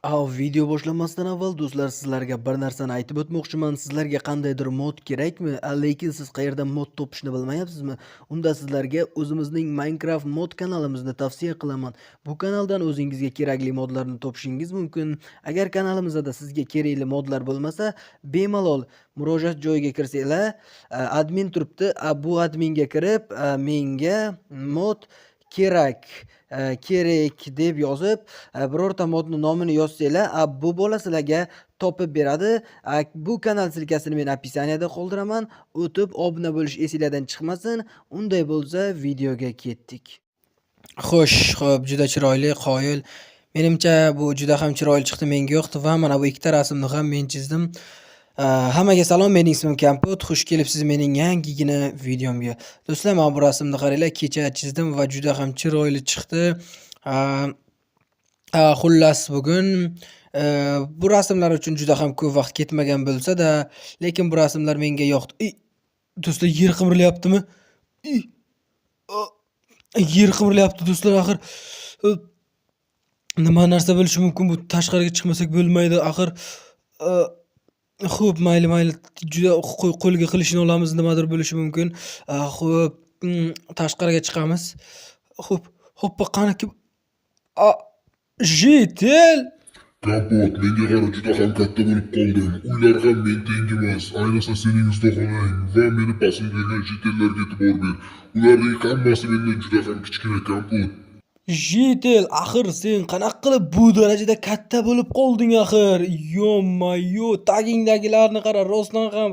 Video boshlanmasdan avval do'stlar sizlarga bir narsani aytib o'tmoqchiman. Sizlarga qandaydir mod kerakmi? Lekin siz qayerdan mod topishni bilmayapsizmi? Unda sizlarga o'zimizning Minecraft mod kanalimizni tavsiya qilaman. Bu kanaldan o'zingizga kerakli modlarni topishingiz mumkin. Agar kanalimizda sizga kerakli modlar bo'lmasa, bemalol murojaat joyiga kirsanglar, admin turibdi. Bu adminga kirib, menga mod kerak deb yozib, birorta modni nomini yozsanglar, bu bola sizlarga topib beradi. Bu kanal silkasini men opisaniyada qoldiraman. O'tib obuna bo'lish esingizdan chiqmasin. Unday bo'lsa, videoga ketdik. Xo'sh, juda chiroyli, qoyil. Menimcha bu juda ham chiroyli chiqdi, menga yoqdi va mana bu ikkita rasmni ham men chizdim. Hammaga salom, mening ismim Kampot. Xush kelibsiz mening yangigina videomga. Do'stlar, mana bu rasmni qaranglar, kecha chizdim va juda ham chiroyli chiqdi. Xullas bugun bu rasmlar uchun juda ham ko'p vaqt ketmagan bo'lsa-da, lekin bu rasmlar menga yoqdi. Do'stlar, yer qimirilyaptimi? Yer qimirilyapti do'stlar, axir nima narsa bo'lishi mumkin? Bu tashqariga chiqmasak bo'lmaydi, axir. Xo'p, mayli, juda qo'lga qilishni olamiz, nimadir bo'lishi mumkin. Xo'p, tashqariga chiqamiz. Xo'p, hoppa, qani kim? Jitel! Kampot, menga qara, juda ham katta bo'lib qoldim. Uylar ham men tengi emas, ayniqsa sening ustaxonang va meni pasimdagan jitellarga e'tibor ber. Ularning hammasi mendan juda ham kichkina, Kampot. Jitel, axir sen qanaqa qilib bu darajada katta bo'lib qolding axir? Yo-mayo, tagingdagilarni qara, rostdan ham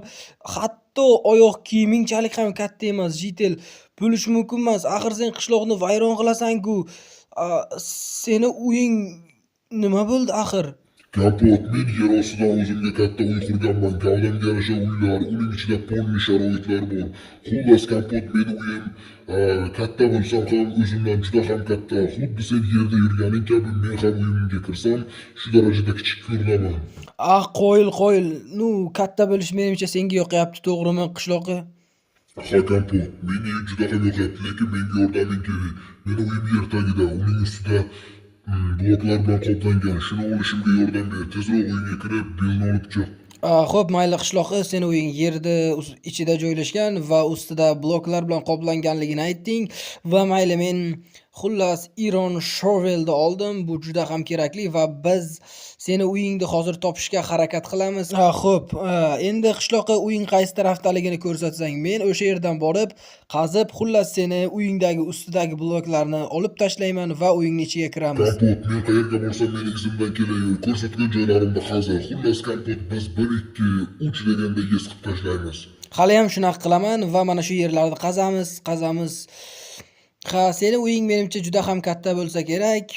hatto oyoq kiyimingchalik ham katta emas, Jitel. Bo'lishi mumkin emas. Axir sen qishloqni vayron qilasan-ku. Seni uying nima bo'ldi axir? Kampot, men yer ostidan o'zimga katta uy qurganman. Gavdamga yarasha uylar, uning ichida porli sharoitlar bor. Xullas, Kampot, meni uyim katta bo'lsam ham o'zimdan juda ham katta. Xuddi sen yerda yurganing kabi men ham uyimga kirsam, shu darajada kichik ko'rinaman. Qoyil. Katta bo'lish menimcha senga yoqyapti, to'g'rimi, qishloqi? Ha, Kampot, meni uyim juda ham yoqyapti, lekin menga yordaming kerak. Meni uyim yer tagida, uning ustida bloklar bilan qoplangan. Shuni olishimga yordam ber. Tezroq uyga kirib, bilni olib chiq. Xo'p, mayli, qishloqi, seni uying yerda ichida joylashgan va ustida bloklar bilan qoplanganligini aytding va mayli, men xullas Iron Shovel'ni oldim. Bu juda ham kerakli va biz seni uyingni hozir topishga harakat qilamiz. Xo'p, endi qishloqi uying qaysi tarafdaligini ko'rsatsang, men o'sha yerdan borib, qazib, xullas seni uyingdagi ustidagi bloklarni olib tashlayman va uyingning ichiga kiramiz. Kampot, men qayerga borsam meni izimdan kelaver. Ko'rsatgan joylarimda qazir. Xullas, Kampot, biz 1 2 3 deganda yesqib tashlaymiz. Hali ham shunaqa qilaman va mana shu yerlarni qazamiz. Seni uying menimcha juda ham katta bo'lsa kerak.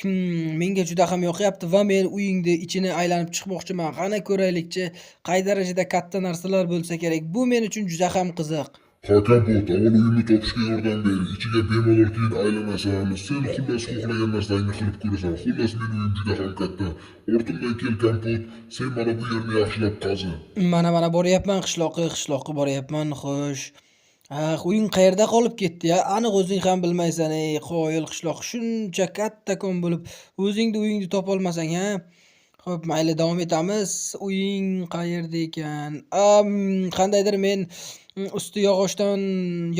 Menga juda ham yoqyapti va men uyingni ichini aylanib chiqmoqchiman. Qani ko'raylikchi, qay darajada katta narsalar bo'lsa kerak. Bu men uchun juda ham qiziq. Ha, Kampot, avval uyimni topishga yordam ber. Ichiga bemalol keyin aylanasan. Sen xullas xohlagan narsangni qilib ko'rasan. Xullas, men uyim juda ham katta. Ortimdan kel, Kampot, sen mana bu yerni yaxshilab qazi. Mana boryapman qishloqqa boryapman. Xo'sh. Uying qayerda qolib ketdi-ya? Aniq o'zing ham bilmaysan, qoyil qishloq. Shuncha kattakon bo'lib, uyingni topolmasang, ha? Xo'p, mayli, davom etamiz. Uying qayerda ekan? Qandaydir men usti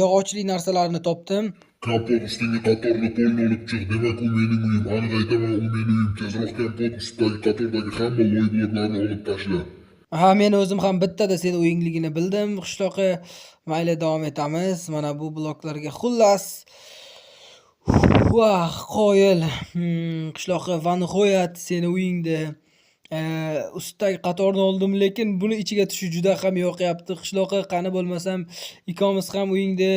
yog'ochli narsalarni topdim. Kampot, ustingga qatorli polni olib chiq. Demak, u mening uyim. Aniq aytaman, u mening uyim. Tezroq, Kampot, ustidagi qatordagi hamma loy bloklarni olib tashla. Men o'zim ham bittada seni uyingligini bildim, qishloqi. Mayli, davom etamiz. Mana bu bloklarga xullas. Qoyil. Qishloqi, va nihoyat seni uyingda ustidagi qatorni oldim, lekin buni ichiga tushish juda ham yoqyapti. Qishloqi, qani bo'lmasam, ikkovimiz ham uyingda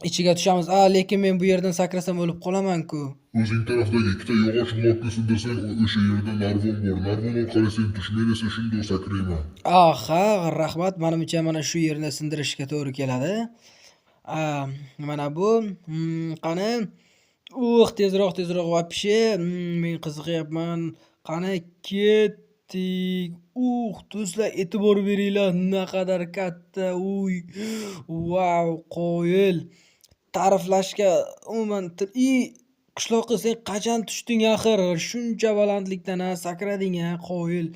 ichiga tushamiz. Lekin men bu yerdan sakrasam o'lib qolaman-ku. O'zing tarafdagi ikkita yog'och blokni sindirsang, o'sha yerda narvon bor. Narvon orqali sen tush, men esa shunday sakrayman. Rahmat. Menimcha mana shu yerni sindirishga to'g'ri keladi. Mana bu. Qani? Tezroq vapshe. Men qiziqyapman. Qani, ketdik. Do'stlar, e'tibor beringlar, naqadar katta uy. Qoyil. Ta'riflashga umuman Qishloqqa sen qachon tushding axir? Shuncha balandlikdan sakrading qoyil.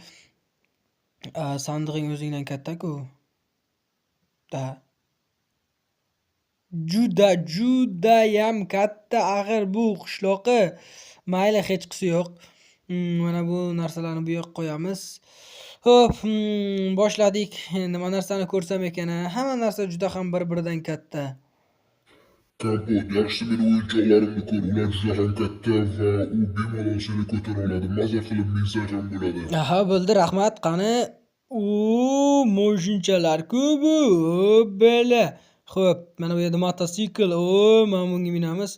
Sandig'ing o'zingdan katta-ku. Da. Judayam katta axir bu qishloqi. Mayli, hech qisi yo'q. Mana bu narsalarni bu yoqqa qo'yamiz. Xo'p, boshladik. Nima narsani ko'rsam ekan? Hamma narsa juda ham bir-biridan katta. Kompot, yaxshisi meni o'yinchoqlarimni ko'r. Ular juda ham katta va u bemalol seni ko'tara oladi. Maza qilib minsang ham bo'ladi. Aha, bo'ldi, rahmat. Qani? Moshinchalar-ku bu. Bela. Xo'p, mana bu yerda mototsikl. Mana bunga minamiz.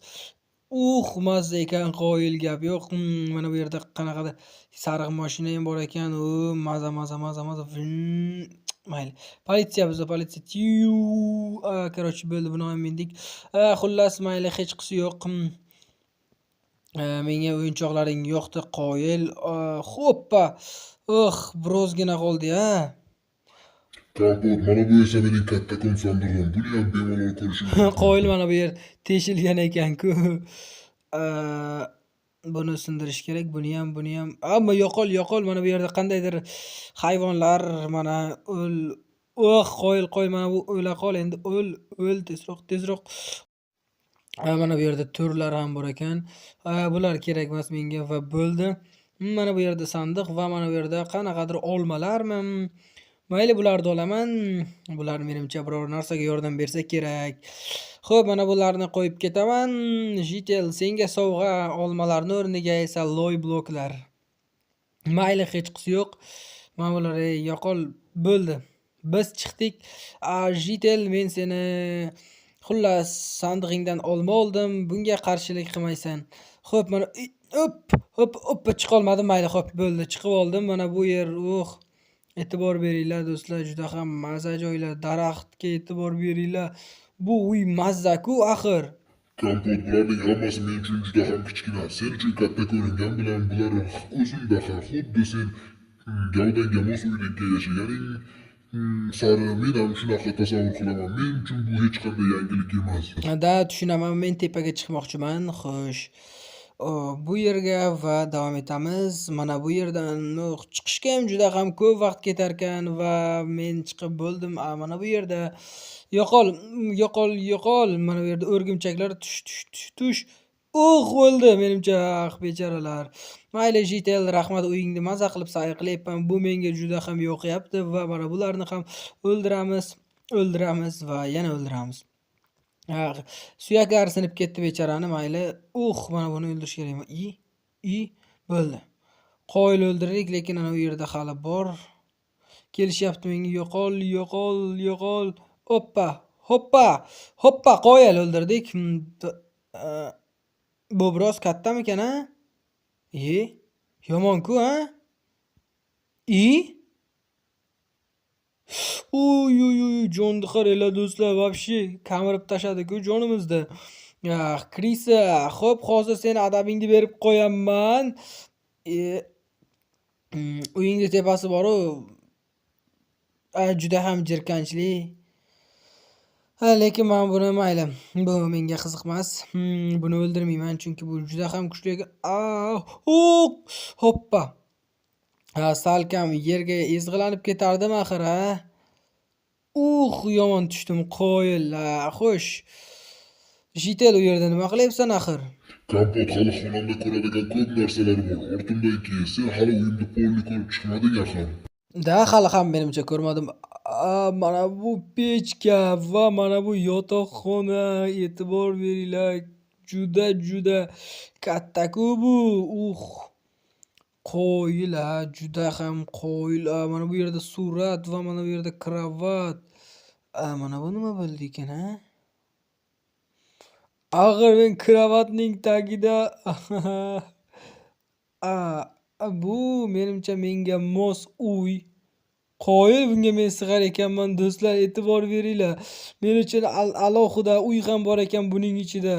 Mazza ekan, qoyil gap yo'q. Mana bu yerda qanaqadir sariq mashina ham bor ekan. Maza. Mayli. Politsiya bizda, politsiya. Короче, bo'ldi, buni ham mindik. Xullas, mayli, hech qisi yo'q. Menga o'yinchoqlaring yo'qdi, qoyil. Hoppa. Birozgina qoldi-ya. Kompot, mana bu esa mening kattakon sandig'im. Buni ham bemalol ko'rishim mumkin. Qoyil, mana bu yer teshilgan ekan-ku. Buni sindirish kerak, buni ham. Ammo yo'qol. Mana bu yerda qandaydir hayvonlar mana qoyil, mana bu o'la qol endi. O'l tezroq. Mana bu yerda turlar ham bor ekan. Bular kerak emas menga va bo'ldi. Mana bu yerda sandiq va mana bu yerda qanaqadir olmalarmi? Mayli, bularni olaman. Bular menimcha biror narsaga yordam bersa kerak. Xo'p, mana bularni qo'yib ketaman. Jitel, senga sovg'a, olmalarning o'rniga esa loy bloklar. Mayli, hech qisi yo'q. Mana bular yo'qol, bo'ldi. Biz chiqdik. Jitel, men seni xullas sandig'ingdan olma oldim. Bunga qarshilik qilmaysan. Xo'p, mana hop chiqa olmadim. Mayli, xo'p, bo'ldi. Chiqib oldim. Mana bu yer, e'tibor beringlar do'stlar, juda ham mazza joylar. Daraxtga e'tibor beringlar. Bu uy mazza-ku axir. Kompot, bularning hammasi men uchun juda ham kichkina. Sen uchun katta ko'ringan bilan bular o'zingda ham xuddi sen gavdanga mos uydagi yashaganing sari men ham shunaqa tasavvur qilaman. Men uchun bu hech qanday yangilik emas. Da, tushunaman. Men tepaga chiqmoqchiman. Xo'sh. Bu yerga va davom etamiz. Mana bu yerdan chiqishga ham juda ham ko'p vaqt ketar ekan va men chiqib bo'ldim. Mana bu yerda yo'qol. Mana bu yerda o'rgimchaklar tush. O'ldi menimcha, bechoralar. Mayli, Jitel, rahmat, uyingni maza qilib sayr qilyapman. Bu menga juda ham yoqyapti va mana bularni ham o'ldiramiz va yana o'ldiramiz. Suyaklari sinib ketdi bechorani. Mayli. Mana buni o'ldirish kerakmi? Bo'ldi. Qoyil o'ldirdik, lekin ana u yerda hali bor. Kelishyapti menga. Yo'qol. Hoppa, qoyil o'ldirdik. Bu biroz kattamikan-a? Yomon-ku, ha? Jonni qaranglar do'stlar, vobshe kamirib tashladi-ku jonimizni. Krisa, xo'p, hozir seni adabingni berib qo'yaman. Uyingda tepasi bor-u. Juda ham jirkanchli. Lekin men buni mayli. Bu menga qiziqmas. Buni o'ldirmayman chunki bu juda ham kuchli. Hoppa. Salkam yerga ezg'ilanib ketardim axir, ha? Yomon tushdim, qoyil. Xo'sh. Jitel, u yerda nima qilyapsan axir? Kompot, hali xonamda ko'radigan ko'p narsalar bor. Ortimdagi sen hali uyimni polni ko'rib chiqmading axir. Da, hali ham menimcha ko'rmadim. Mana bu pechka va mana bu yotoqxona, e'tibor beringlar. Juda katta-ku bu. Qoyil, juda ham qoyil. Mana bu yerda surat va mana bu yerda kravat. Mana bu nima bo'ldi ekan, ha? Axir men kravatning tagida bu menimcha menga mos uy. Qoyil, bunga men sig'ar ekanman do'stlar, e'tibor beringlar. Men uchun alohida uy ham bor ekan buning ichida.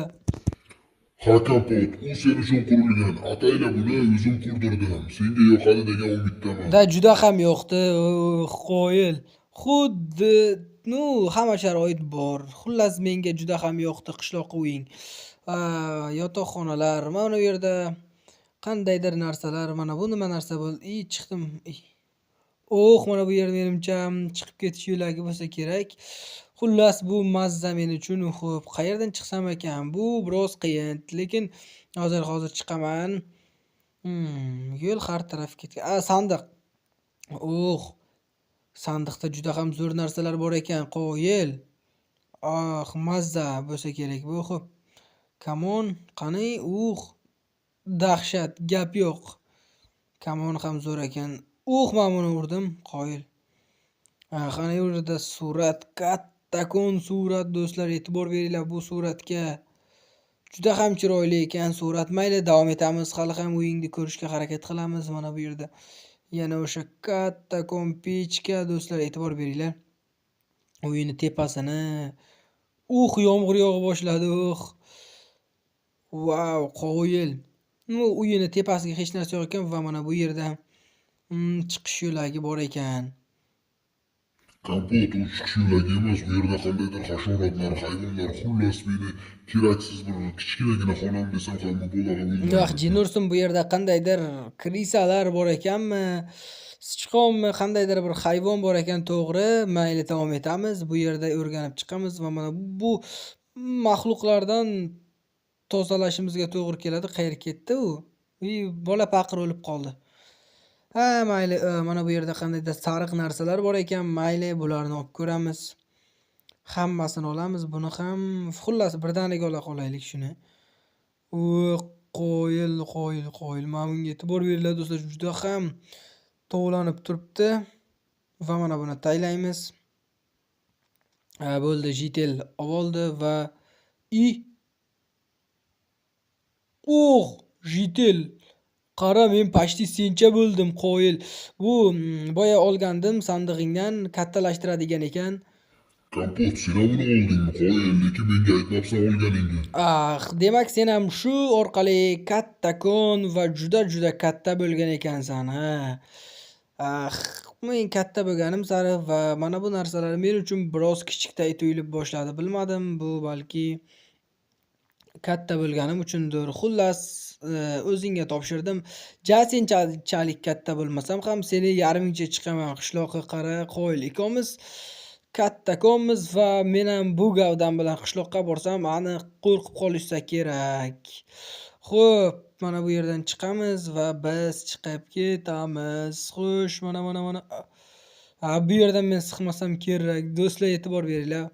Kompot, u sen uchun qurilgan. Atayla buni o'zim qurdirdim. Senga yoqadi degan umiddaman. Da, juda ham yoqdi. Qoyil. Xuddi hamma sharoit bor. Xullas, menga juda ham yoqdi qishloq uying. yotoqxonalar, mana bu yerda qandaydir narsalar, mana bu nima narsa chiqdim. Mana bu yer menimcha chiqib ketish yo'lagi bo'lsa kerak. Xullas bu mazza men uchun. Xo'p, qayerdan chiqsam ekan? Bu biroz qiyin, lekin hozir chiqaman. Yo'l har taraf ketgan. Sandiq. Sandiqda juda ham zo'r narsalar bor ekan, qoyil. Mazza bo'lsa kerak bu. Xo'p. Kamon, qani? Dahshat, gap yo'q. Kamon ham zo'r ekan. Men buni urdim, qoyil. Qani u yerda surat, kattakon surat do'stlar, e'tibor beringlar bu suratga. Juda ham chiroyli ekan surat. Mayli, davom etamiz. Hali ham o'yinni ko'rishga harakat qilamiz. Mana bu yerda yana o'sha kattakon pechka do'stlar, e'tibor beringlar. O'yinni tepasini. Yomg'ir yog'a boshladi. Qoyil. Uyini tepasiga hech narsa yo'q ekan va mana bu yerda chiqish yo'lagi bor ekan. Kompot u chiqish yo'lagi emas, bu yerda qandaydir hasharotlar, hayvonlar, xullas meni keraksiz bir kichkinagina xonam desam ham bo'ladi. Jinursin, bu yerda qandaydir krisalar bor ekanmi? Sichqonmi, qandaydir bir hayvon bor ekan, to'g'ri. Mayli, davom etamiz. Bu yerda o'rganib chiqamiz va mana bu maxluqlardan tozalashimizga to'g'ri keladi. Qayerga ketdi u? Bola paqir o'lib qoldi. Mayli, mana bu yerda qandaydir sariq narsalar bor ekan. Mayli, bularni olib ko'ramiz. Hammasini olamiz. Buni ham xullas birdaniga ola qolaylik shuni. Qoyil. Mana bunga e'tibor beringlar do'stlar, juda ham tovlanib turibdi. Va mana buni taylaymiz. Bo'ldi, jitel oldi va jitel. Qara, men pashti sencha bo'ldim, qoyil. Bu boya olgandim sandig'ingdan, kattalashtiradigan ekan. Kompot, sen ham uni oldingmi? Qoyil, lekin menga aytmabsan olganingni. Demak sen ham shu orqali kattakon va juda katta bo'lgan ekansan, men katta bo'lganim sari va mana bu narsalar men uchun biroz kichikday tuyulib boshladi. Bilmadim, bu balki katta bo'lganim uchundir. Xullas, o'zingga topshirdim. Senchalik katta bo'lmasam ham seni yarmingcha chiqaman. Qishloqqa qara, qoyil ikkomiz kattakonmiz va men ham bu gavdam bilan qishloqqa borsam, aniq qo'rqib qolishsa kerak. Xo'p, mana bu yerdan chiqamiz va biz chiqib ketamiz. Xo'sh, mana. Bu yerdan men siqmasam kerak. Do'stlar, e'tibor beringlar.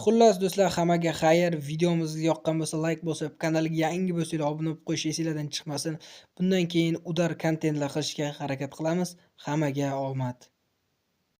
Xullas do'stlar, hammaga xayr. Videomiz yoqqan bo'lsa like bosib, kanalga yangi bo'lsangiz obuna bo'lib qo'yish esingizdan chiqmasin. Bundan keyin udar kontentlar qilishga harakat qilamiz. Hammaga omad.